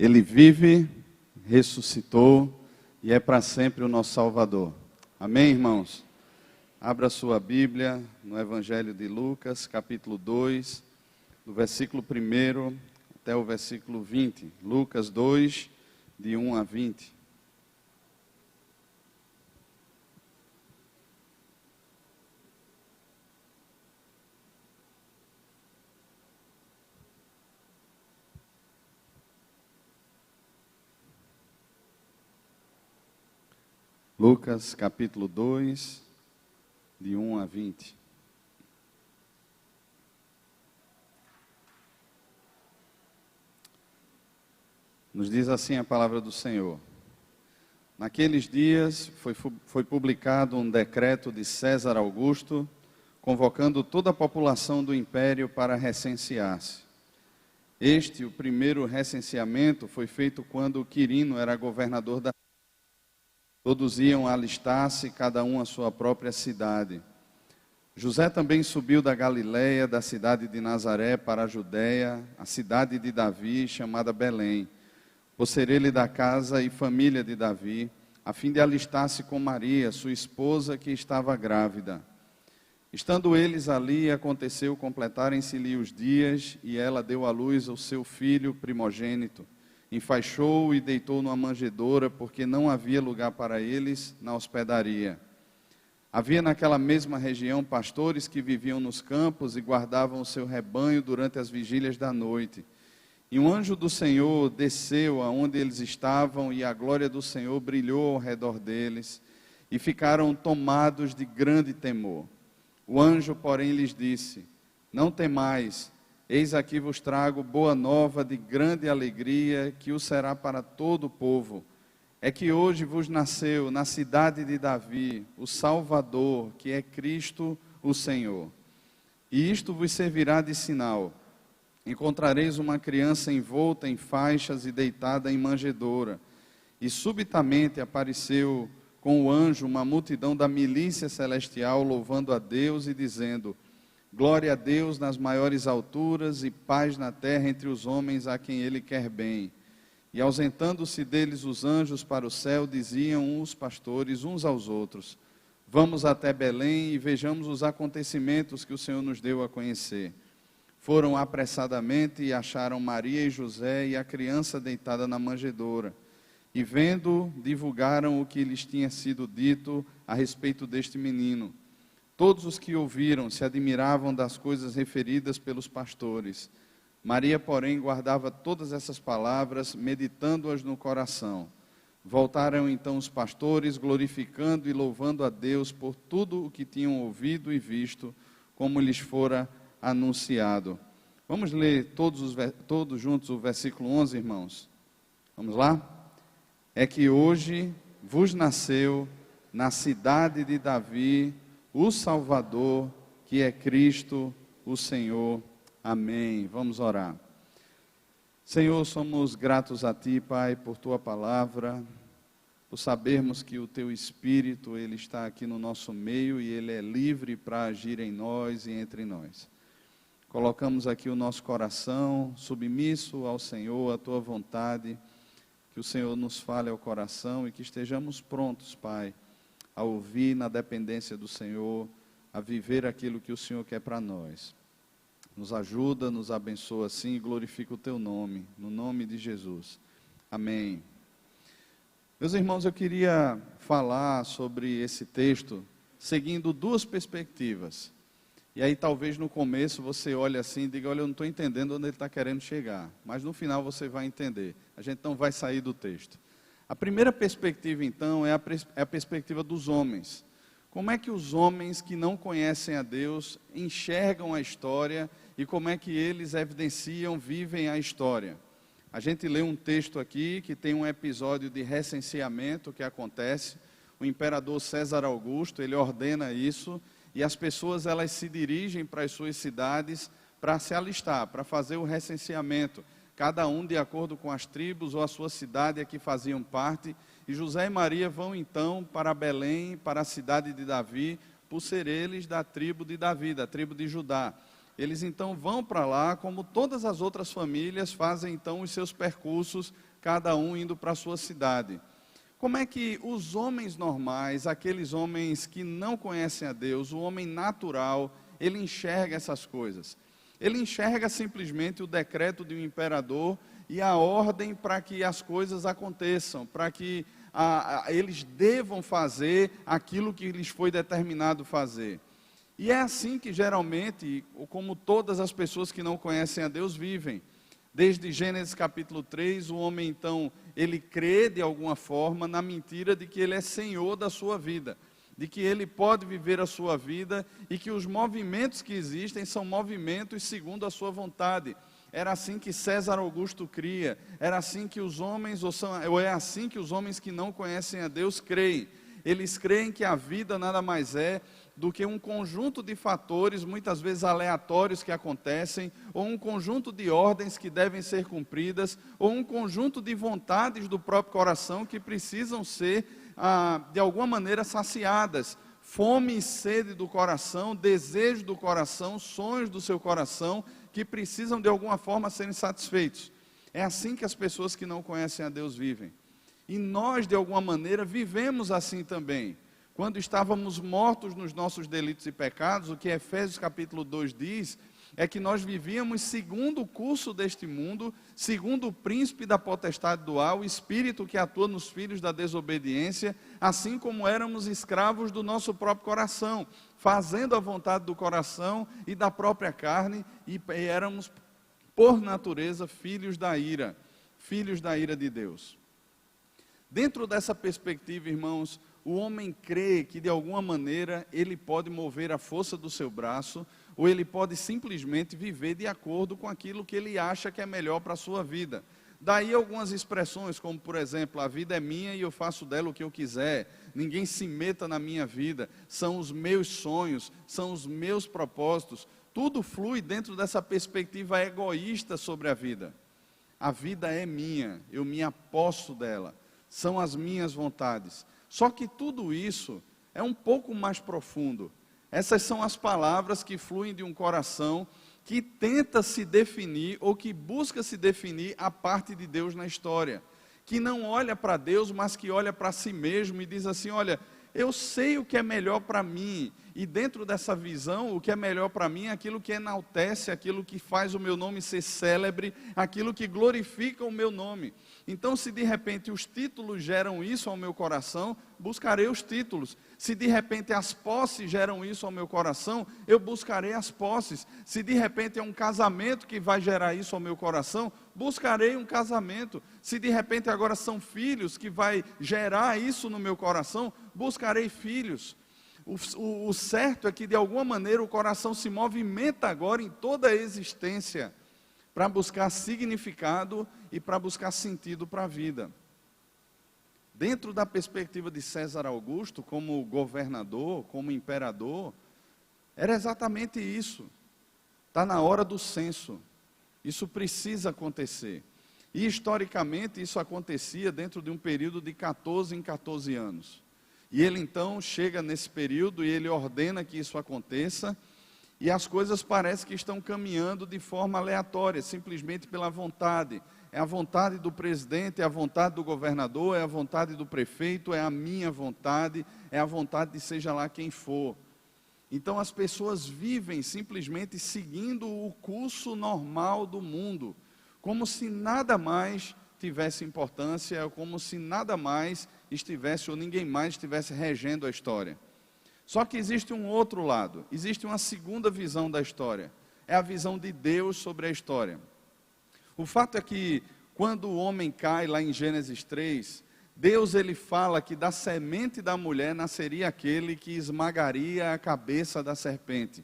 Ele vive, ressuscitou e é para sempre o nosso Salvador. Amém, irmãos? Abra sua Bíblia no Evangelho de Lucas, capítulo 2, do versículo 1 até o versículo 20. Lucas 2, de 1 a 20. Lucas, capítulo 2, de 1 a 20. Nos diz assim a palavra do Senhor. Naqueles dias foi publicado um decreto de César Augusto, convocando toda a população do império para recensear-se. O primeiro recenseamento, foi feito quando Quirino era governador da cidade. Todos iam alistar-se, cada um à sua própria cidade. José também subiu da Galiléia, da cidade de Nazaré, para a Judéia, a cidade de Davi, chamada Belém, por ser ele da casa e família de Davi, a fim de alistar-se com Maria, sua esposa, que estava grávida. Estando eles ali, aconteceu completarem-se-lhe os dias, e ela deu à luz o seu filho primogênito. Enfaixou-o e deitou numa manjedoura, porque não havia lugar para eles na hospedaria. Havia naquela mesma região pastores que viviam nos campos e guardavam o seu rebanho durante as vigílias da noite. E um anjo do Senhor desceu aonde eles estavam, e a glória do Senhor brilhou ao redor deles, e ficaram tomados de grande temor. O anjo, porém, lhes disse: não temais. Eis aqui vos trago boa nova de grande alegria, que o será para todo o povo. É que hoje vos nasceu na cidade de Davi o Salvador, que é Cristo o Senhor. E isto vos servirá de sinal: encontrareis uma criança envolta em faixas e deitada em manjedoura. E subitamente apareceu com o anjo uma multidão da milícia celestial, louvando a Deus e dizendo: glória a Deus nas maiores alturas e paz na terra entre os homens a quem Ele quer bem. E ausentando-se deles os anjos para o céu, diziam os pastores uns aos outros: vamos até Belém e vejamos os acontecimentos que o Senhor nos deu a conhecer. Foram apressadamente e acharam Maria e José e a criança deitada na manjedoura. E vendo, divulgaram o que lhes tinha sido dito a respeito deste menino. Todos os que ouviram se admiravam das coisas referidas pelos pastores. Maria, porém, guardava todas essas palavras, meditando-as no coração. Voltaram então os pastores, glorificando e louvando a Deus por tudo o que tinham ouvido e visto, como lhes fora anunciado. Vamos ler todos juntos o versículo 11, irmãos? Vamos lá? É que hoje vos nasceu na cidade de Davi o Salvador, que é Cristo, o Senhor. Amém. Vamos orar. Senhor, somos gratos a Ti, Pai, por Tua palavra, por sabermos que o Teu Espírito, Ele está aqui no nosso meio e Ele é livre para agir em nós e entre nós. Colocamos aqui o nosso coração submisso ao Senhor, à Tua vontade, que o Senhor nos fale ao coração e que estejamos prontos, Pai, a ouvir na dependência do Senhor, a viver aquilo que o Senhor quer para nós. Nos ajuda, nos abençoa assim e glorifica o Teu nome, no nome de Jesus. Amém. Meus irmãos, eu queria falar sobre esse texto seguindo duas perspectivas. E aí talvez no começo você olhe assim e diga: olha, eu não estou entendendo onde ele está querendo chegar. Mas no final você vai entender. A gente não vai sair do texto. A primeira perspectiva, então, é a perspectiva dos homens. Como é que os homens que não conhecem a Deus enxergam a história e como é que eles evidenciam, vivem a história? A gente lê um texto aqui que tem um episódio de recenseamento que acontece. O imperador César Augusto, ele ordena isso e as pessoas elas se dirigem para as suas cidades para se alistar, para fazer o recenseamento. Cada um de acordo com as tribos ou a sua cidade a que faziam parte. E José e Maria vão então para Belém, para a cidade de Davi, por ser eles da tribo de Davi, da tribo de Judá. eles então vão para lá, como todas as outras famílias fazem então os seus percursos, cada um indo para a sua cidade. Como é que os homens normais, aqueles homens que não conhecem a Deus, o homem natural, ele enxerga essas coisas? Ele enxerga simplesmente o decreto de um imperador e a ordem para que as coisas aconteçam, para que eles devam fazer aquilo que lhes foi determinado fazer. E é assim que geralmente, como todas as pessoas que não conhecem a Deus vivem. Desde Gênesis capítulo 3, o homem então, ele crê de alguma forma na mentira de que ele é senhor da sua vida, de que ele pode viver a sua vida e que os movimentos que existem são movimentos segundo a sua vontade. Era assim que César Augusto cria, era assim que os homens, ou é assim que os homens que não conhecem a Deus creem. Eles creem que a vida nada mais é do que um conjunto de fatores, muitas vezes aleatórios, que acontecem, ou um conjunto de ordens que devem ser cumpridas, ou um conjunto de vontades do próprio coração que precisam ser, de alguma maneira, saciadas. Fome e sede do coração, desejo do coração, sonhos do seu coração, que precisam de alguma forma serem satisfeitos. É assim que as pessoas que não conhecem a Deus vivem. E nós, de alguma maneira, vivemos assim também. Quando estávamos mortos nos nossos delitos e pecados, o que Efésios capítulo 2 diz, é que nós vivíamos segundo o curso deste mundo, segundo o príncipe da potestade do ar, o espírito que atua nos filhos da desobediência, assim como éramos escravos do nosso próprio coração, fazendo a vontade do coração e da própria carne, e éramos, por natureza, filhos da ira de Deus. Dentro dessa perspectiva, irmãos, o homem crê que de alguma maneira ele pode mover a força do seu braço, ou ele pode simplesmente viver de acordo com aquilo que ele acha que é melhor para a sua vida. Daí algumas expressões, como por exemplo, a vida é minha e eu faço dela o que eu quiser, ninguém se meta na minha vida, são os meus sonhos, são os meus propósitos, tudo flui dentro dessa perspectiva egoísta sobre a vida. A vida é minha, eu me aposso dela, são as minhas vontades. Só que tudo isso é um pouco mais profundo. Essas são as palavras que fluem de um coração que tenta se definir ou que busca se definir a parte de Deus na história. Que não olha para Deus, mas que olha para si mesmo e diz assim, olha, eu sei o que é melhor para mim. E dentro dessa visão, o que é melhor para mim é aquilo que enaltece, aquilo que faz o meu nome ser célebre, aquilo que glorifica o meu nome. Então, se de repente os títulos geram isso ao meu coração, buscarei os títulos. Se de repente as posses geram isso ao meu coração, eu buscarei as posses. Se de repente é um casamento que vai gerar isso ao meu coração, buscarei um casamento. Se de repente agora são filhos que vai gerar isso no meu coração, buscarei filhos. O certo é que de alguma maneira o coração se movimenta agora em toda a existência para buscar significado e para buscar sentido para a vida. Dentro da perspectiva de César Augusto, como governador, como imperador, era exatamente isso. Está na hora do censo. Isso precisa acontecer. E historicamente isso acontecia dentro de um período de 14 em 14 anos. E ele então chega nesse período e ele ordena que isso aconteça, e as coisas parecem que estão caminhando de forma aleatória, simplesmente pela vontade. É a vontade do presidente, é a vontade do governador, é a vontade do prefeito, é a minha vontade, é a vontade de seja lá quem for. Então as pessoas vivem simplesmente seguindo o curso normal do mundo, como se nada mais tivesse importância, como se nada mais estivesse, ou ninguém mais estivesse regendo a história. Só que existe um outro lado, existe uma segunda visão da história, é a visão de Deus sobre a história. O fato é que, quando o homem cai lá em Gênesis 3, Deus ele fala que da semente da mulher nasceria aquele que esmagaria a cabeça da serpente.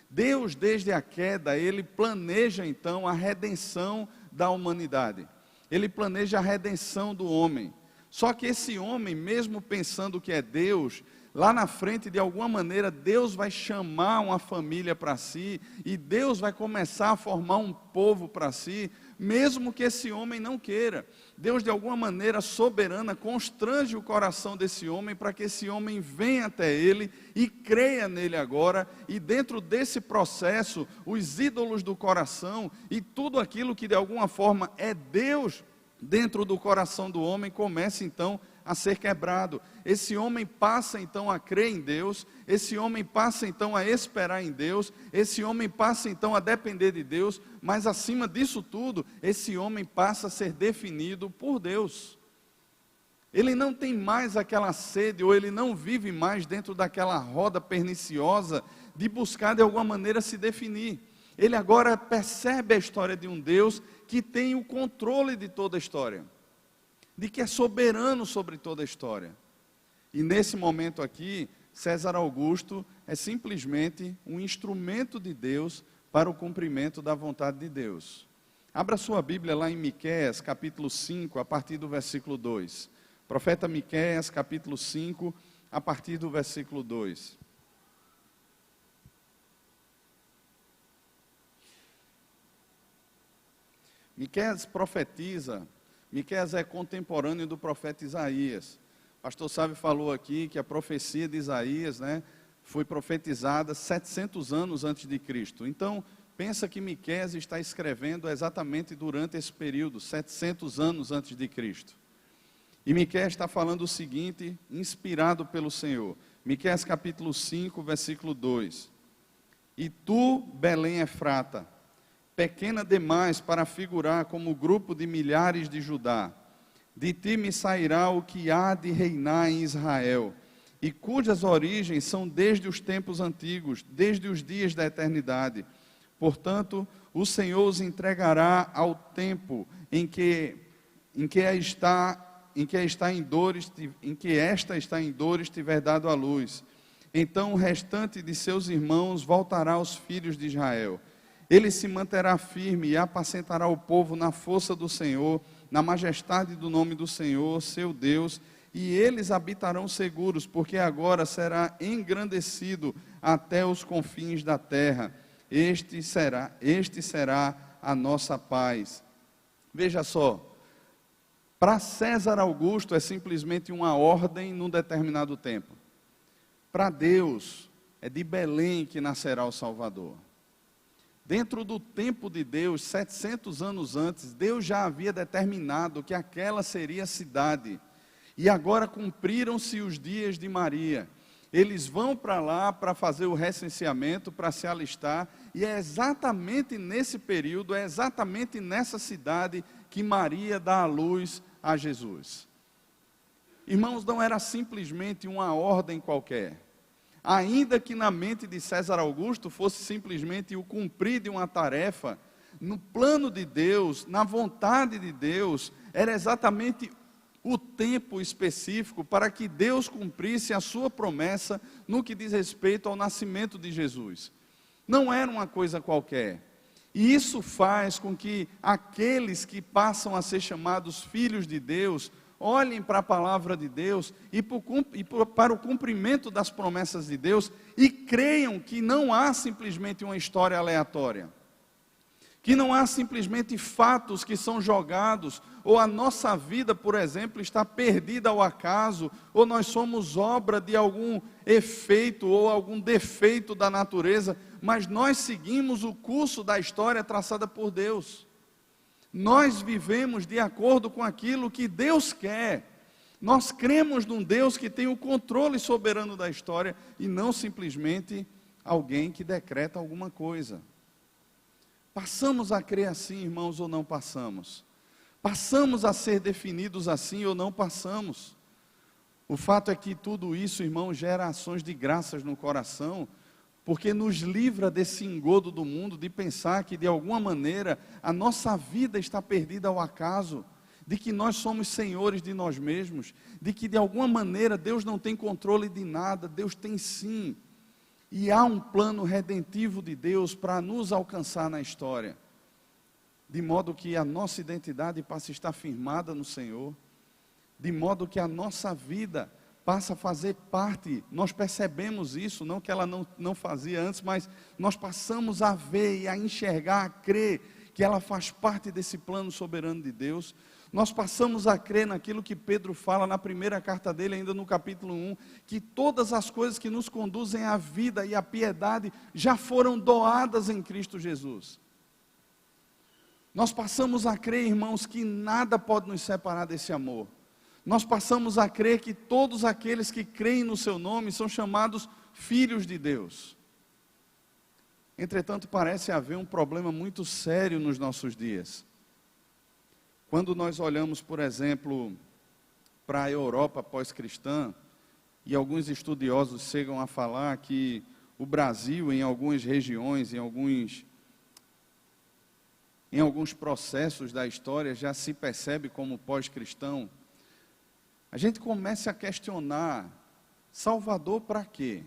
Deus, desde a queda, ele planeja então a redenção da humanidade. Ele planeja a redenção do homem. Só que esse homem, mesmo pensando que é Deus, lá na frente, de alguma maneira, Deus vai chamar uma família para si, e Deus vai começar a formar um povo para si, mesmo que esse homem não queira. Deus, de alguma maneira soberana, constrange o coração desse homem para que esse homem venha até ele e creia nele agora. E dentro desse processo, os ídolos do coração e tudo aquilo que de alguma forma é Deus dentro do coração do homem começa então a ser quebrado. Esse homem passa então a crer em Deus, esse homem passa então a esperar em Deus, esse homem passa então a depender de Deus, mas acima disso tudo, esse homem passa a ser definido por Deus. Ele não tem mais aquela sede, ou ele não vive mais dentro daquela roda perniciosa de buscar de alguma maneira se definir. Ele agora percebe a história de um Deus que tem o controle de toda a história, de que é soberano sobre toda a história. E nesse momento aqui, César Augusto é simplesmente um instrumento de Deus para o cumprimento da vontade de Deus. Abra sua Bíblia lá em Miqueias, capítulo 5, a partir do versículo 2. Profeta Miqueias, capítulo 5, a partir do versículo 2. Miqueias profetiza. Miqueias é contemporâneo do profeta Isaías. O pastor Sávio falou aqui que a profecia de Isaías, foi profetizada 700 anos antes de Cristo. Então, pensa que Miqueias está escrevendo exatamente durante esse período, 700 anos antes de Cristo. E Miqueias está falando o seguinte, inspirado pelo Senhor. Miqueias capítulo 5, versículo 2. E tu, Belém Efrata, pequena demais para figurar como grupo de milhares de Judá, de ti me sairá o que há de reinar em Israel, e cujas origens são desde os tempos antigos, desde os dias da eternidade. Portanto, o Senhor os entregará ao tempo em que esta está em dores tiver dado à luz. Então o restante de seus irmãos voltará aos filhos de Israel. Ele se manterá firme e apacentará o povo na força do Senhor, na majestade do nome do Senhor, seu Deus, e eles habitarão seguros, porque agora será engrandecido até os confins da terra. Este será a nossa paz. Veja só, para César Augusto é simplesmente uma ordem num determinado tempo. Para Deus, é de Belém que nascerá o Salvador. Dentro do tempo de Deus, 700 anos antes, Deus já havia determinado que aquela seria a cidade. E agora cumpriram-se os dias de Maria. Eles vão para lá para fazer o recenseamento, para se alistar. E é exatamente nesse período, é exatamente nessa cidade que Maria dá à luz a Jesus. Irmãos, não era simplesmente uma ordem qualquer. Ainda que na mente de César Augusto fosse simplesmente o cumprir de uma tarefa, no plano de Deus, na vontade de Deus, era exatamente o tempo específico para que Deus cumprisse a sua promessa no que diz respeito ao nascimento de Jesus. Não era uma coisa qualquer. E isso faz com que aqueles que passam a ser chamados filhos de Deus olhem para a palavra de Deus e para o cumprimento das promessas de Deus e creiam que não há simplesmente uma história aleatória, que não há simplesmente fatos que são jogados, ou a nossa vida, por exemplo, está perdida ao acaso, ou nós somos obra de algum efeito ou algum defeito da natureza, mas nós seguimos o curso da história traçada por Deus. Nós vivemos de acordo com aquilo que Deus quer. Nós cremos num Deus que tem o controle soberano da história e não simplesmente alguém que decreta alguma coisa. Passamos a crer assim, irmãos, ou não passamos? Passamos a ser definidos assim ou não passamos? O fato é que tudo isso, irmãos, gera ações de graças no coração, porque nos livra desse engodo do mundo de pensar que de alguma maneira a nossa vida está perdida ao acaso, de que nós somos senhores de nós mesmos, de que de alguma maneira Deus não tem controle de nada. Deus tem sim, e há um plano redentivo de Deus para nos alcançar na história, de modo que a nossa identidade passe a estar firmada no Senhor, de modo que a nossa vida passa a fazer parte. Nós percebemos isso, não que ela não fazia antes, mas nós passamos a ver e a enxergar, a crer que ela faz parte desse plano soberano de Deus. Nós passamos a crer naquilo que Pedro fala na primeira carta dele, ainda no capítulo 1, que todas as coisas que nos conduzem à vida e à piedade já foram doadas em Cristo Jesus. Nós passamos a crer, irmãos, que nada pode nos separar desse amor. Nós passamos a crer que todos aqueles que creem no seu nome são chamados filhos de Deus. Entretanto, parece haver um problema muito sério nos nossos dias. Quando nós olhamos, por exemplo, para a Europa pós-cristã, e alguns estudiosos chegam a falar que o Brasil, em algumas regiões, em alguns processos da história, já se percebe como pós-cristão, a gente começa a questionar: Salvador para quê?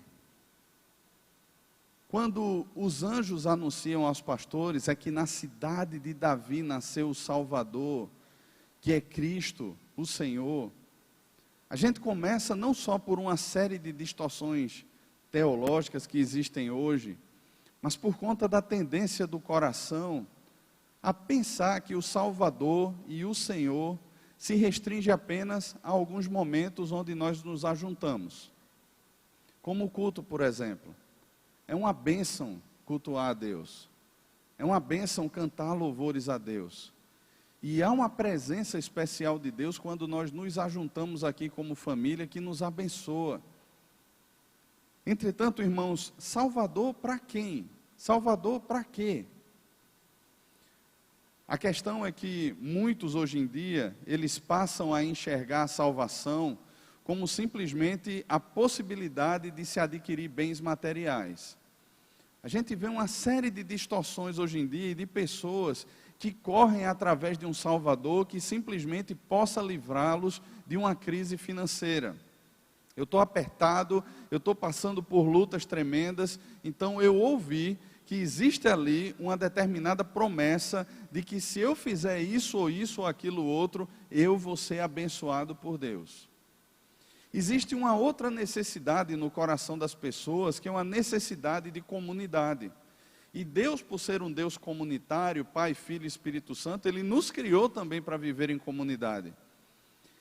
Quando os anjos anunciam aos pastores é que na cidade de Davi nasceu o Salvador, que é Cristo, o Senhor, a gente começa não só por uma série de distorções teológicas que existem hoje, mas por conta da tendência do coração a pensar que o Salvador e o Senhor se restringe apenas a alguns momentos onde nós nos ajuntamos. Como o culto, por exemplo. É uma bênção cultuar a Deus. É uma bênção cantar louvores a Deus. E há uma presença especial de Deus quando nós nos ajuntamos aqui como família, que nos abençoa. Entretanto, irmãos, Salvador para quem? Salvador para quê? A questão é que muitos hoje em dia, eles passam a enxergar a salvação como simplesmente a possibilidade de se adquirir bens materiais. A gente vê uma série de distorções hoje em dia, de pessoas que correm através de um Salvador que simplesmente possa livrá-los de uma crise financeira. Eu estou apertado, eu estou passando por lutas tremendas, então eu ouvi que existe ali uma determinada promessa de que se eu fizer isso ou aquilo outro, eu vou ser abençoado por Deus. Existe uma outra necessidade no coração das pessoas, que é uma necessidade de comunidade. E Deus, por ser um Deus comunitário, Pai, Filho e Espírito Santo, Ele nos criou também para viver em comunidade.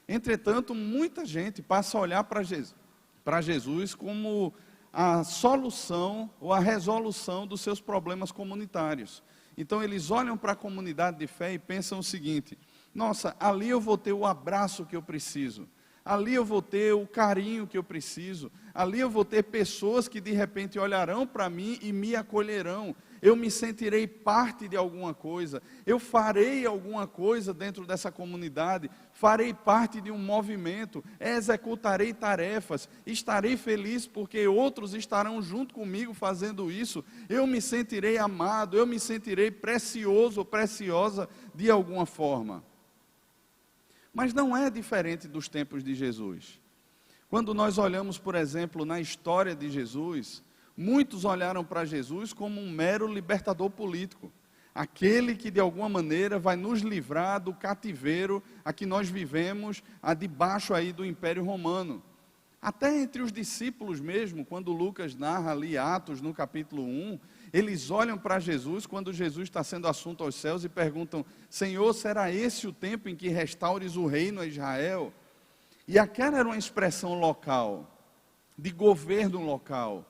Entretanto, muita gente passa a olhar para Jesus como a solução ou a resolução dos seus problemas comunitários. Então, eles olham para a comunidade de fé e pensam o seguinte: nossa, ali eu vou ter o abraço que eu preciso. Ali eu vou ter o carinho que eu preciso. Ali eu vou ter pessoas que de repente olharão para mim e me acolherão. Eu me sentirei parte de alguma coisa. Eu farei alguma coisa dentro dessa comunidade. Farei parte de um movimento. Executarei tarefas. Estarei feliz porque outros estarão junto comigo fazendo isso. Eu me sentirei amado. Eu me sentirei precioso ou preciosa de alguma forma. Mas não é diferente dos tempos de Jesus. Quando nós olhamos, por exemplo, na história de Jesus, muitos olharam para Jesus como um mero libertador político. Aquele que de alguma maneira vai nos livrar do cativeiro a que nós vivemos, debaixo aí do Império Romano. Até entre os discípulos mesmo, quando Lucas narra ali Atos no capítulo 1, eles olham para Jesus quando Jesus está sendo assunto aos céus e perguntam: Senhor, será esse o tempo em que restaures o reino a Israel? E aquela era uma expressão local, de governo local.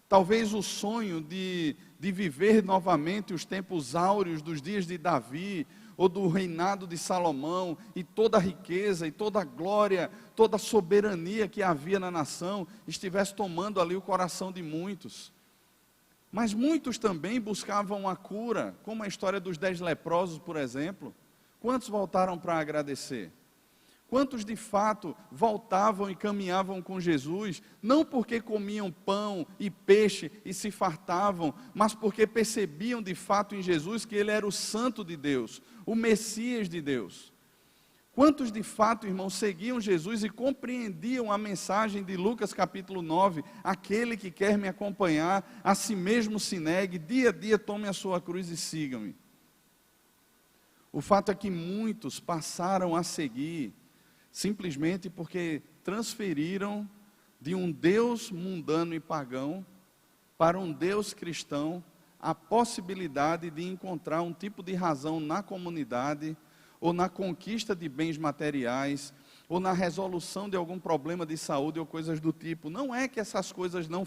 Talvez o sonho de viver novamente os tempos áureos dos dias de Davi, ou do reinado de Salomão, e toda a riqueza, e toda a glória, toda a soberania que havia na nação, estivesse tomando ali o coração de muitos. Mas muitos também buscavam a cura, como a história dos 10 leprosos, por exemplo. Quantos voltaram para agradecer? Quantos de fato voltavam e caminhavam com Jesus, não porque comiam pão e peixe e se fartavam, mas porque percebiam de fato em Jesus que Ele era o Santo de Deus, o Messias de Deus? Quantos de fato, irmãos, seguiam Jesus e compreendiam a mensagem de Lucas capítulo 9, aquele que quer me acompanhar, a si mesmo se negue, dia a dia tome a sua cruz e siga-me. O fato é que muitos passaram a seguir, simplesmente porque transferiram de um Deus mundano e pagão para um Deus cristão, a possibilidade de encontrar um tipo de razão na comunidade, ou na conquista de bens materiais, ou na resolução de algum problema de saúde ou coisas do tipo. Não é que essas coisas não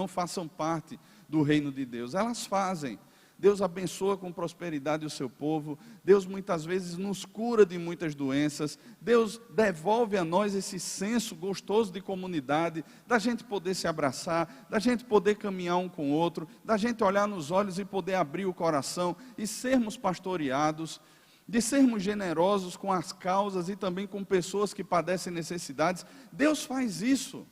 façam parte do reino de Deus, elas fazem. Deus abençoa com prosperidade o seu povo, Deus muitas vezes nos cura de muitas doenças, Deus devolve a nós esse senso gostoso de comunidade, da gente poder se abraçar, da gente poder caminhar um com o outro, da gente olhar nos olhos e poder abrir o coração e sermos pastoreados, de sermos generosos com as causas e também com pessoas que padecem necessidades. Deus faz isso.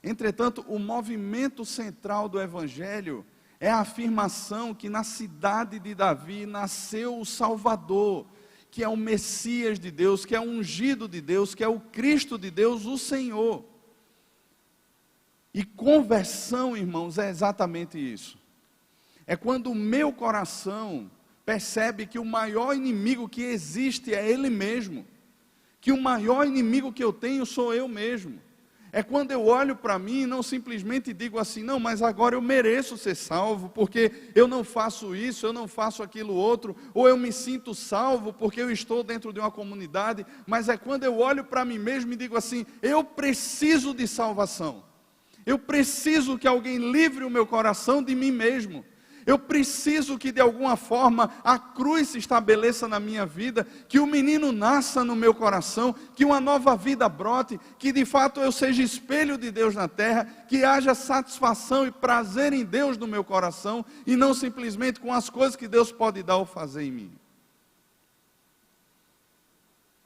Entretanto, o movimento central do Evangelho é a afirmação que na cidade de Davi nasceu o Salvador, que é o Messias de Deus, que é o ungido de Deus, que é o Cristo de Deus, o Senhor. E conversão, irmãos, é exatamente isso. É quando o meu coração percebe que o maior inimigo que existe é Ele mesmo, que o maior inimigo que eu tenho sou eu mesmo. É quando eu olho para mim e não simplesmente digo assim, não, mas agora eu mereço ser salvo, porque eu não faço isso, eu não faço aquilo outro, ou eu me sinto salvo porque eu estou dentro de uma comunidade, mas é quando eu olho para mim mesmo e digo assim, eu preciso de salvação, eu preciso que alguém livre o meu coração de mim mesmo. Eu preciso que de alguma forma a cruz se estabeleça na minha vida, que o menino nasça no meu coração, que uma nova vida brote, que de fato eu seja espelho de Deus na terra, que haja satisfação e prazer em Deus no meu coração, e não simplesmente com as coisas que Deus pode dar ou fazer em mim.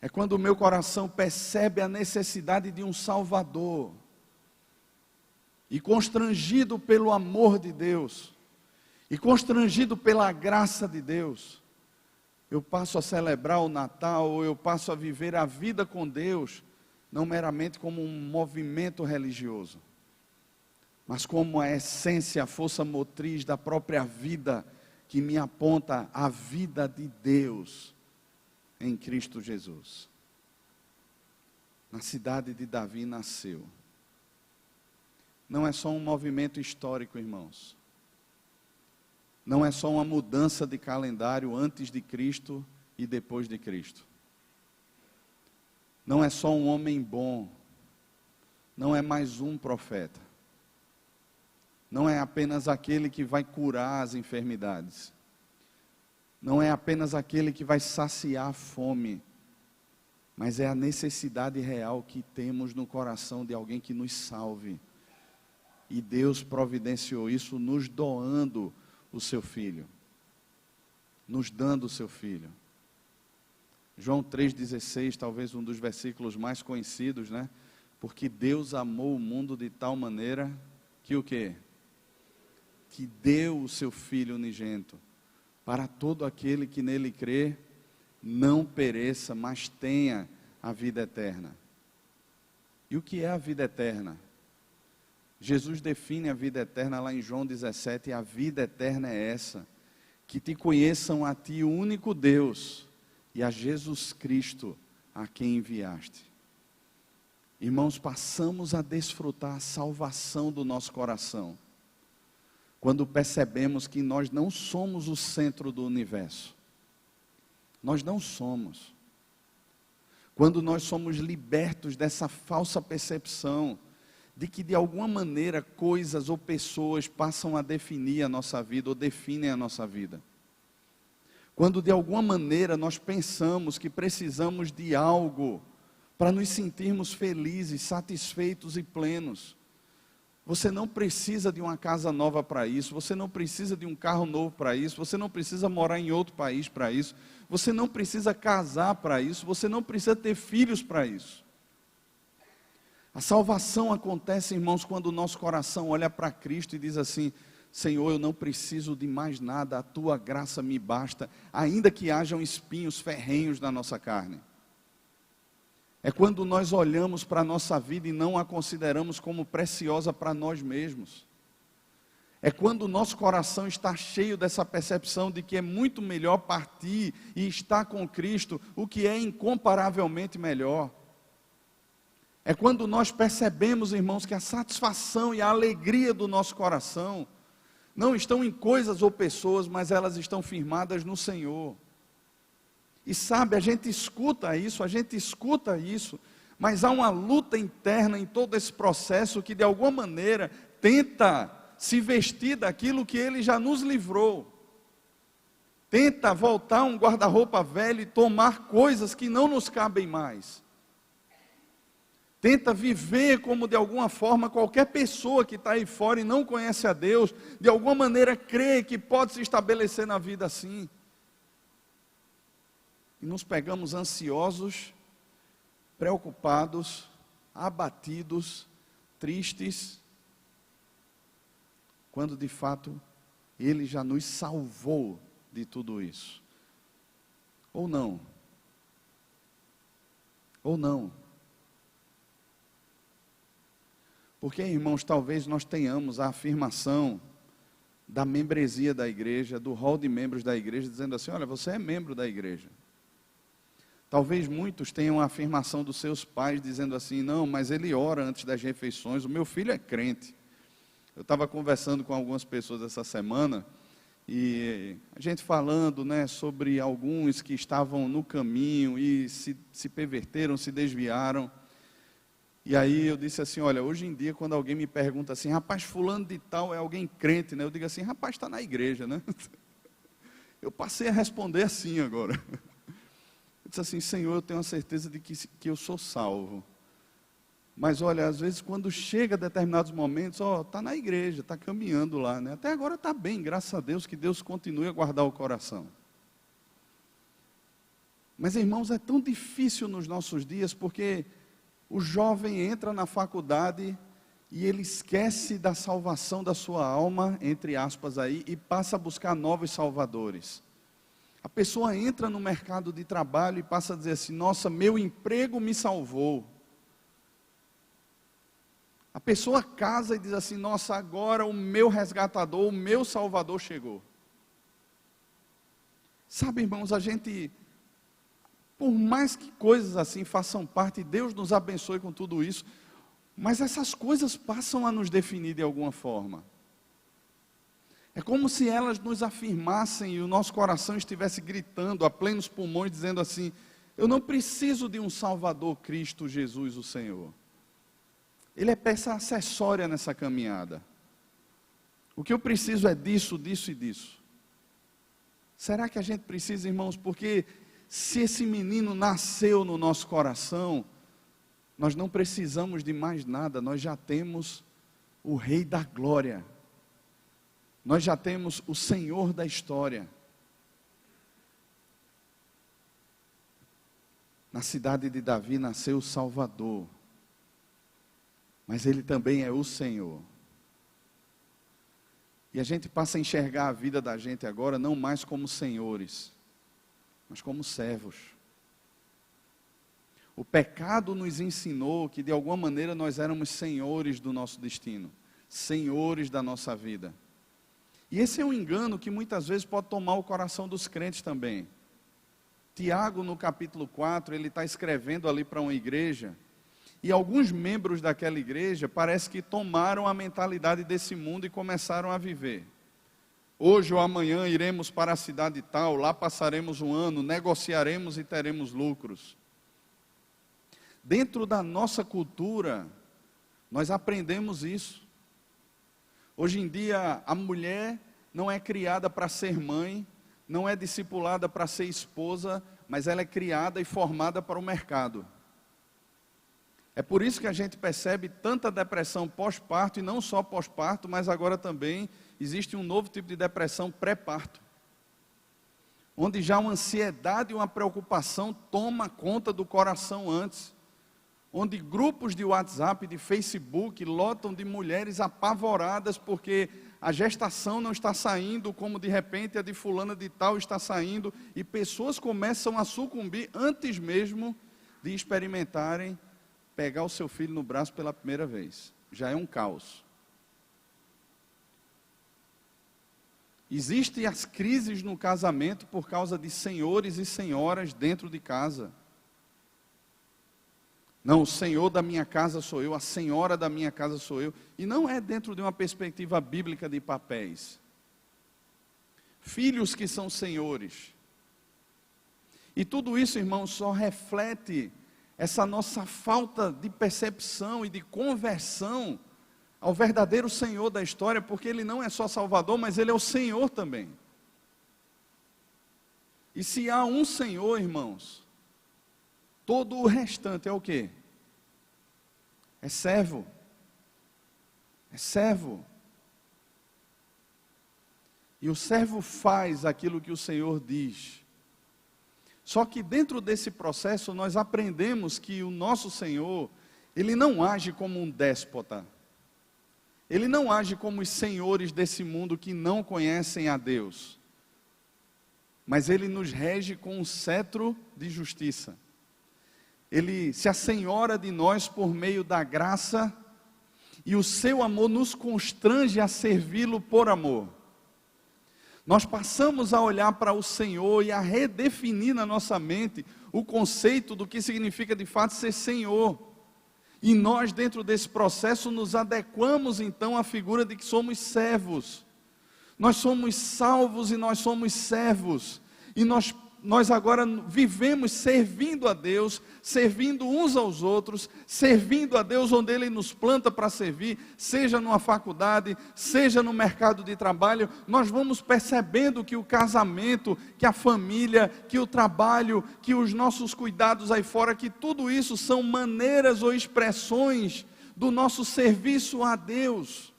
É quando o meu coração percebe a necessidade de um Salvador, e constrangido pelo amor de Deus, e constrangido pela graça de Deus, eu passo a celebrar o Natal, ou eu passo a viver a vida com Deus, não meramente como um movimento religioso, mas como a essência, a força motriz da própria vida, que me aponta a vida de Deus em Cristo Jesus. Na cidade de Davi nasceu. Não é só um movimento histórico, irmãos. Não é só uma mudança de calendário antes de Cristo e depois de Cristo. Não é só um homem bom. Não é mais um profeta. Não é apenas aquele que vai curar as enfermidades. Não é apenas aquele que vai saciar a fome. Mas é a necessidade real que temos no coração de alguém que nos salve. E Deus providenciou isso nos doando o seu Filho, nos dando o seu Filho. João 3,16, talvez um dos versículos mais conhecidos, né? Porque Deus amou o mundo de tal maneira que o quê? Que deu o seu Filho unigênito, para todo aquele que nele crê, não pereça, mas tenha a vida eterna. E o que é a vida eterna? Jesus define a vida eterna lá em João 17, e a vida eterna é essa, que te conheçam a ti, o único Deus, e a Jesus Cristo, a quem enviaste. Irmãos, passamos a desfrutar a salvação do nosso coração, quando percebemos que nós não somos o centro do universo. Nós não somos. Quando nós somos libertos dessa falsa percepção, de que de alguma maneira coisas ou pessoas passam a definir a nossa vida, ou definem a nossa vida. Quando de alguma maneira nós pensamos que precisamos de algo para nos sentirmos felizes, satisfeitos e plenos. Você não precisa de uma casa nova para isso, você não precisa de um carro novo para isso, você não precisa morar em outro país para isso, você não precisa casar para isso, você não precisa ter filhos para isso. A salvação acontece, irmãos, quando o nosso coração olha para Cristo e diz assim: Senhor, eu não preciso de mais nada, a tua graça me basta, ainda que hajam espinhos ferrenhos na nossa carne. É quando nós olhamos para a nossa vida e não a consideramos como preciosa para nós mesmos. É quando o nosso coração está cheio dessa percepção de que é muito melhor partir e estar com Cristo, o que é incomparavelmente melhor. É quando nós percebemos, irmãos, que a satisfação e a alegria do nosso coração não estão em coisas ou pessoas, mas elas estão firmadas no Senhor. E sabe, a gente escuta isso, mas há uma luta interna em todo esse processo que de alguma maneira tenta se vestir daquilo que Ele já nos livrou. Tenta voltar um guarda-roupa velho e tomar coisas que não nos cabem mais. Tenta viver como de alguma forma qualquer pessoa que está aí fora e não conhece a Deus, de alguma maneira crê que pode se estabelecer na vida assim. E nos pegamos ansiosos, preocupados, abatidos, tristes, quando de fato Ele já nos salvou de tudo isso. Ou não? Ou não? Porque, irmãos, talvez nós tenhamos a afirmação da membresia da igreja, do rol de membros da igreja, dizendo assim, olha, você é membro da igreja. Talvez muitos tenham a afirmação dos seus pais, dizendo assim, não, mas ele ora antes das refeições, o meu filho é crente. Eu estava conversando com algumas pessoas essa semana, e a gente falando, né, sobre alguns que estavam no caminho e se perverteram, se desviaram. E aí eu disse assim, olha, hoje em dia quando alguém me pergunta assim, rapaz, fulano de tal é alguém crente, né? Eu digo assim, rapaz, está na igreja, né? Eu passei a responder assim agora. Eu disse assim, Senhor, eu tenho a certeza de que eu sou salvo. Mas olha, às vezes quando chega a determinados momentos, está na igreja, está caminhando lá, né? Até agora está bem, graças a Deus, que Deus continue a guardar o coração. Mas irmãos, é tão difícil nos nossos dias, porque o jovem entra na faculdade e ele esquece da salvação da sua alma, entre aspas aí, e passa a buscar novos salvadores. A pessoa entra no mercado de trabalho e passa a dizer assim, nossa, meu emprego me salvou. A pessoa casa e diz assim, nossa, agora o meu resgatador, o meu salvador chegou. Sabe, irmãos, a gente, por mais que coisas assim façam parte, Deus nos abençoe com tudo isso, mas essas coisas passam a nos definir de alguma forma. É como se elas nos afirmassem e o nosso coração estivesse gritando a plenos pulmões, dizendo assim, eu não preciso de um Salvador, Cristo Jesus, o Senhor. Ele é peça acessória nessa caminhada. O que eu preciso é disso, disso e disso. Será que a gente precisa, irmãos? Porque se esse menino nasceu no nosso coração, nós não precisamos de mais nada, nós já temos o Rei da Glória. Nós já temos o Senhor da história. Na cidade de Davi nasceu o Salvador. Mas Ele também é o Senhor. E a gente passa a enxergar a vida da gente agora não mais como senhores, mas como servos. O pecado nos ensinou que de alguma maneira nós éramos senhores do nosso destino, senhores da nossa vida. E esse é um engano que muitas vezes pode tomar o coração dos crentes também. Tiago, no capítulo 4, ele está escrevendo ali para uma igreja, e alguns membros daquela igreja parece que tomaram a mentalidade desse mundo e começaram a viver. Hoje ou amanhã iremos para a cidade tal, lá passaremos um ano, negociaremos e teremos lucros. Dentro da nossa cultura, nós aprendemos isso. Hoje em dia, a mulher não é criada para ser mãe, não é discipulada para ser esposa, mas ela é criada e formada para o mercado. É por isso que a gente percebe tanta depressão pós-parto, e não só pós-parto, mas agora também existe um novo tipo de depressão pré-parto, onde já uma ansiedade e uma preocupação toma conta do coração antes, onde grupos de WhatsApp, de Facebook, lotam de mulheres apavoradas porque a gestação não está saindo como de repente a de fulana de tal está saindo, e pessoas começam a sucumbir antes mesmo de experimentarem pegar o seu filho no braço pela primeira vez. Já é um caos. Existem as crises no casamento por causa de senhores e senhoras dentro de casa. Não, o senhor da minha casa sou eu, a senhora da minha casa sou eu. E não é dentro de uma perspectiva bíblica de papéis. filhos que são senhores. E tudo isso, irmãos, só reflete essa nossa falta de percepção e de conversão ao verdadeiro Senhor da história, porque Ele não é só Salvador, mas Ele é o Senhor também. E se há um Senhor, irmãos, todo o restante é o quê? É servo. É servo. E o servo faz aquilo que o Senhor diz. Só que dentro desse processo nós aprendemos que o nosso Senhor, Ele não age como um déspota. Ele não age como os senhores desse mundo que não conhecem a Deus. Mas Ele nos rege com um cetro de justiça. Ele se assenhora de nós por meio da graça, e o seu amor nos constrange a servi-lo por amor. Nós passamos a olhar para o Senhor e a redefinir na nossa mente o conceito do que significa de fato ser Senhor. E nós, dentro desse processo, nos adequamos então à figura de que somos servos. Nós somos salvos e nós somos servos. E nós agora vivemos servindo a Deus, servindo uns aos outros, servindo a Deus onde Ele nos planta para servir, seja numa faculdade, seja no mercado de trabalho. Nós vamos percebendo que o casamento, que a família, que o trabalho, que os nossos cuidados aí fora, que tudo isso são maneiras ou expressões do nosso serviço a Deus.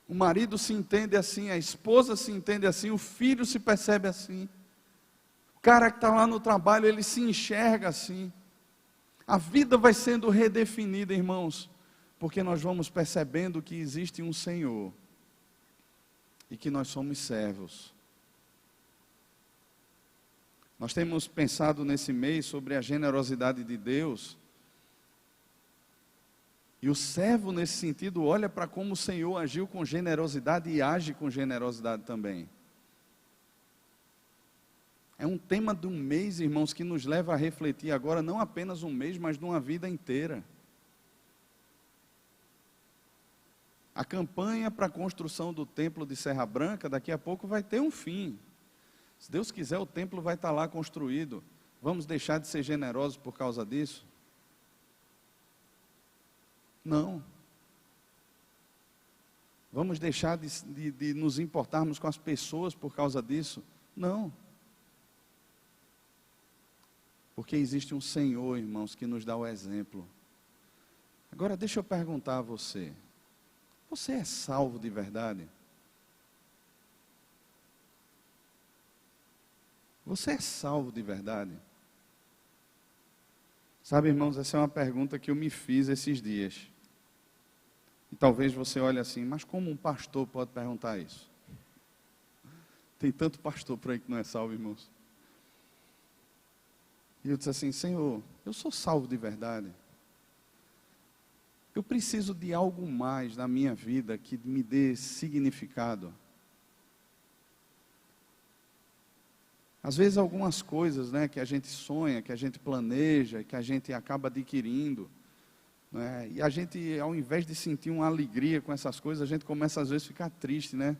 O marido se entende assim, a esposa se entende assim, o filho se percebe assim. O cara que está lá no trabalho, ele se enxerga assim. A vida vai sendo redefinida, irmãos, porque nós vamos percebendo que existe um Senhor e que nós somos servos. Nós temos pensado nesse mês sobre a generosidade de Deus. E o servo, nesse sentido, olha para como o Senhor agiu com generosidade e age com generosidade também. É um tema de um mês, irmãos, que nos leva a refletir agora, não apenas um mês, mas de uma vida inteira. A campanha para a construção do templo de Serra Branca, daqui a pouco vai ter um fim. Se Deus quiser, o templo vai estar lá construído. Vamos deixar de ser generosos por causa disso? Não. Vamos deixar de nos importarmos com as pessoas por causa disso? Não. Porque existe um Senhor, irmãos, que nos dá o exemplo. Agora deixa eu perguntar a você. Você é salvo de verdade? Você é salvo de verdade? Sabe, irmãos, essa é uma pergunta que eu me fiz esses dias. E talvez você olhe assim, mas como um pastor pode perguntar isso? Tem tanto pastor por aí que não é salvo, irmãos. E eu disse assim, Senhor, eu sou salvo de verdade. Eu preciso de algo mais na minha vida que me dê significado. Às vezes algumas coisas, né, que a gente sonha, que a gente planeja, que a gente acaba adquirindo, né, e a gente, ao invés de sentir uma alegria com essas coisas, a gente começa às vezes a ficar triste, né?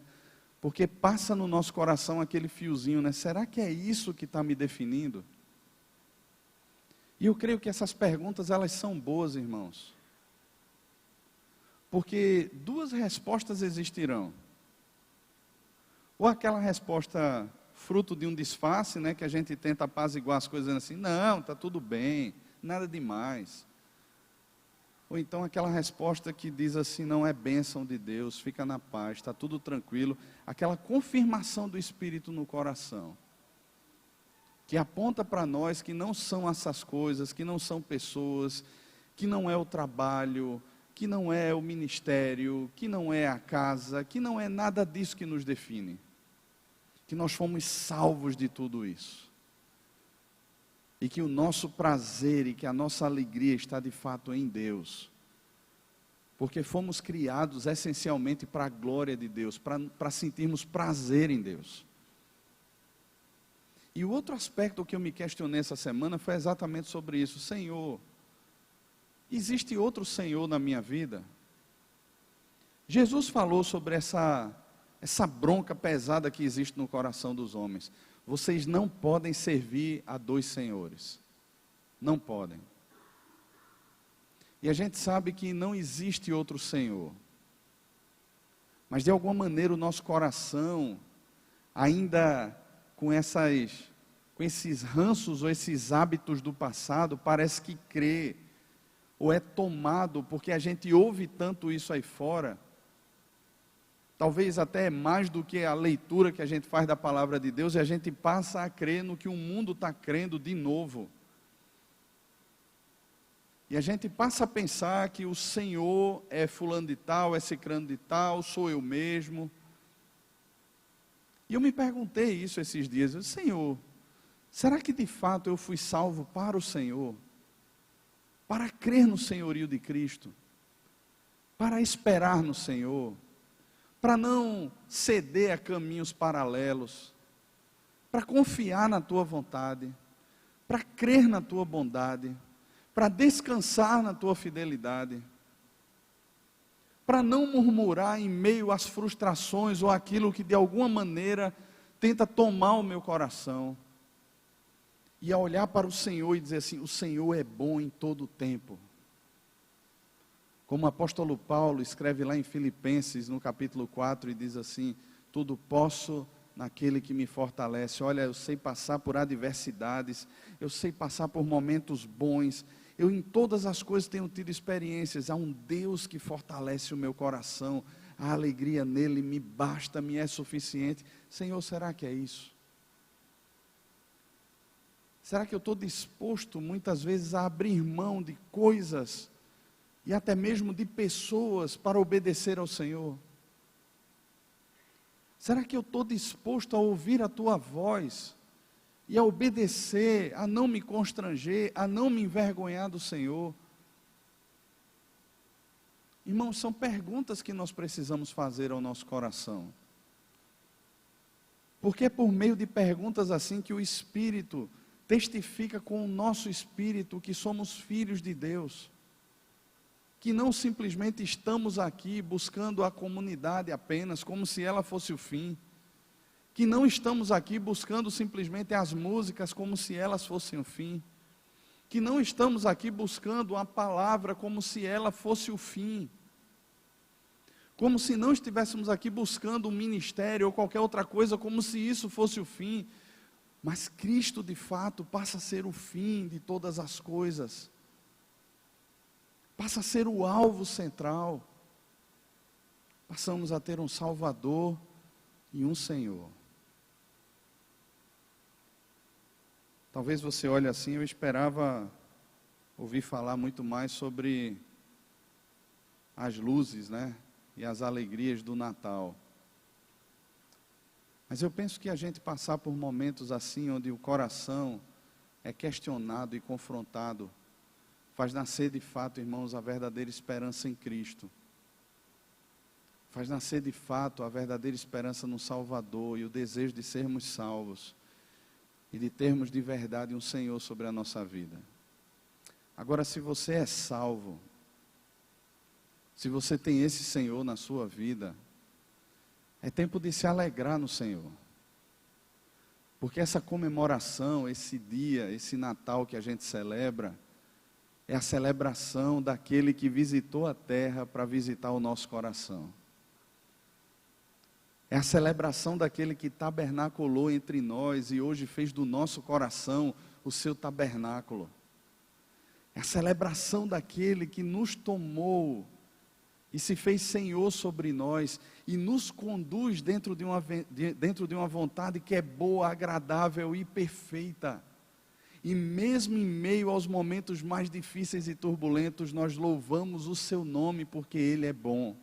Porque passa no nosso coração aquele fiozinho, né? Será que é isso que está me definindo? E eu creio que essas perguntas, elas são boas, irmãos. Porque duas respostas existirão. Ou aquela resposta fruto de um disfarce, né, que a gente tenta apaziguar as coisas assim, não, está tudo bem, nada demais. Ou então aquela resposta que diz assim, não, é bênção de Deus, fica na paz, está tudo tranquilo. Aquela confirmação do Espírito no coração. Que aponta para nós que não são essas coisas, que não são pessoas, que não é o trabalho, que não é o ministério, que não é a casa, que não é nada disso que nos define. Que nós fomos salvos de tudo isso. E que o nosso prazer e que a nossa alegria está de fato em Deus. Porque fomos criados essencialmente para a glória de Deus, para sentirmos prazer em Deus. E o outro aspecto que eu me questionei essa semana foi exatamente sobre isso. Senhor, existe outro Senhor na minha vida? Jesus falou sobre essa essa bronca pesada que existe no coração dos homens. Vocês não podem servir a dois senhores. Não podem. E a gente sabe que não existe outro Senhor. Mas de alguma maneira o nosso coração, ainda com esses ranços ou esses hábitos do passado, parece que crê, ou é tomado, porque a gente ouve tanto isso aí fora, talvez até mais do que a leitura que a gente faz da palavra de Deus, e a gente passa a crer no que o mundo está crendo de novo. E a gente passa a pensar que o Senhor é fulano de tal, é cicrano de tal, sou eu mesmo. E eu me perguntei isso esses dias, Senhor, será que de fato eu fui salvo para o Senhor? Para crer no senhorio de Cristo? Para esperar no Senhor? Para não ceder a caminhos paralelos? Para confiar na Tua vontade? Para crer na Tua bondade? Para descansar na Tua fidelidade? Para não murmurar em meio às frustrações ou aquilo que de alguma maneira tenta tomar o meu coração? E a olhar para o Senhor e dizer assim, o Senhor é bom em todo o tempo. Como o apóstolo Paulo escreve lá em Filipenses, no capítulo 4, e diz assim, tudo posso naquele que me fortalece. Olha, eu sei passar por adversidades, eu sei passar por momentos bons, eu em todas as coisas tenho tido experiências. Há um Deus que fortalece o meu coração, a alegria nele me basta, me é suficiente. Senhor, será que é isso? Será que eu estou disposto muitas vezes a abrir mão de coisas e até mesmo de pessoas para obedecer ao Senhor? Será que eu estou disposto a ouvir a Tua voz e a obedecer, a não me constranger, a não me envergonhar do Senhor? Irmãos, são perguntas que nós precisamos fazer ao nosso coração. Porque é por meio de perguntas assim que o Espírito testifica com o nosso espírito que somos filhos de Deus, que não simplesmente estamos aqui buscando a comunidade apenas, como se ela fosse o fim, que não estamos aqui buscando simplesmente as músicas como se elas fossem o fim, que não estamos aqui buscando a palavra como se ela fosse o fim, como se não estivéssemos aqui buscando um ministério ou qualquer outra coisa como se isso fosse o fim. Mas Cristo de fato passa a ser o fim de todas as coisas, passa a ser o alvo central, passamos a ter um Salvador e um Senhor. Talvez você olhe assim, eu esperava ouvir falar muito mais sobre as luzes, né, e as alegrias do Natal. Mas eu penso que a gente passar por momentos assim, onde o coração é questionado e confrontado, faz nascer de fato, irmãos, a verdadeira esperança em Cristo. Faz nascer de fato a verdadeira esperança no Salvador e o desejo de sermos salvos e de termos de verdade um Senhor sobre a nossa vida. Agora, se você é salvo, se você tem esse Senhor na sua vida, é tempo de se alegrar no Senhor. Porque essa comemoração, esse dia, esse Natal que a gente celebra, é a celebração daquele que visitou a terra para visitar o nosso coração. É a celebração daquele que tabernaculou entre nós e hoje fez do nosso coração o seu tabernáculo. É a celebração daquele que nos tomou e se fez Senhor sobre nós e nos conduz dentro de uma vontade que é boa, agradável e perfeita. E mesmo em meio aos momentos mais difíceis e turbulentos, nós louvamos o seu nome porque Ele é bom.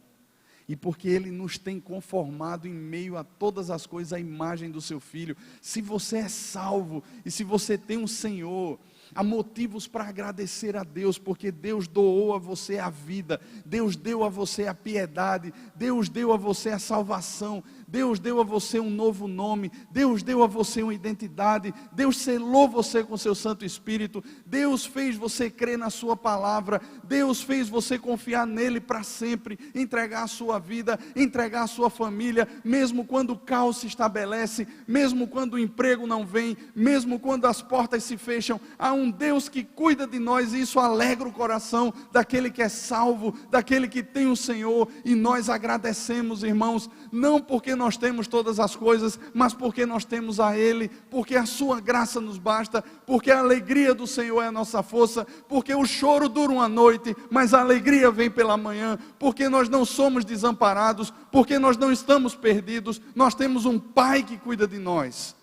E porque Ele nos tem conformado em meio a todas as coisas à imagem do seu Filho. Se você é salvo e se você tem um Senhor, há motivos para agradecer a Deus, porque Deus doou a você a vida, Deus deu a você a piedade, Deus deu a você a salvação, Deus deu a você um novo nome, Deus deu a você uma identidade, Deus selou você com seu Santo Espírito, Deus fez você crer na sua palavra, Deus fez você confiar nele para sempre, entregar a sua vida, entregar a sua família, mesmo quando o caos se estabelece, mesmo quando o emprego não vem, mesmo quando as portas se fecham, há um Deus que cuida de nós, e isso alegra o coração daquele que é salvo, daquele que tem o Senhor, e nós agradecemos, irmãos, não porque nós temos todas as coisas, mas porque nós temos a Ele, porque a sua graça nos basta, porque a alegria do Senhor é a nossa força, porque o choro dura uma noite, mas a alegria vem pela manhã, porque nós não somos desamparados, porque nós não estamos perdidos, nós temos um Pai que cuida de nós,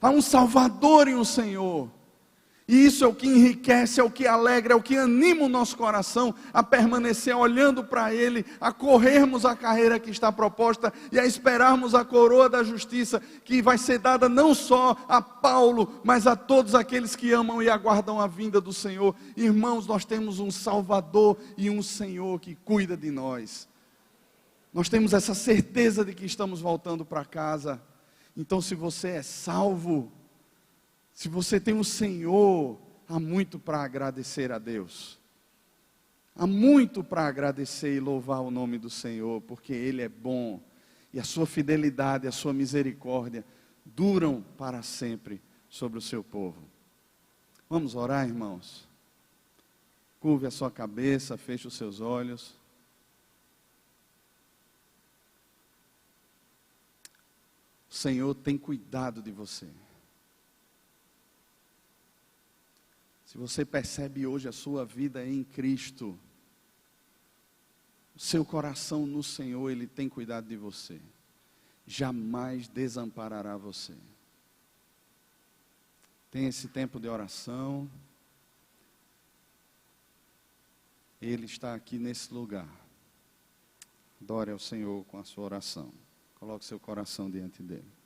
há um Salvador em o Senhor. E isso é o que enriquece, é o que alegra, é o que anima o nosso coração a permanecer olhando para Ele, a corrermos a carreira que está proposta e a esperarmos a coroa da justiça, que vai ser dada não só a Paulo, mas a todos aqueles que amam e aguardam a vinda do Senhor. Irmãos, nós temos um Salvador e um Senhor que cuida de nós. Nós temos essa certeza de que estamos voltando para casa. Então, se você é salvo, se você tem o Senhor, há muito para agradecer a Deus. Há muito para agradecer e louvar o nome do Senhor, porque Ele é bom, e a sua fidelidade, a sua misericórdia, duram para sempre sobre o seu povo. Vamos orar, irmãos? Curve a sua cabeça, feche os seus olhos. O Senhor tem cuidado de você. Se você percebe hoje a sua vida em Cristo, o seu coração no Senhor, Ele tem cuidado de você. Jamais desamparará você. Tem esse tempo de oração. Ele está aqui nesse lugar. Adore ao Senhor com a sua oração. Coloque seu coração diante dele.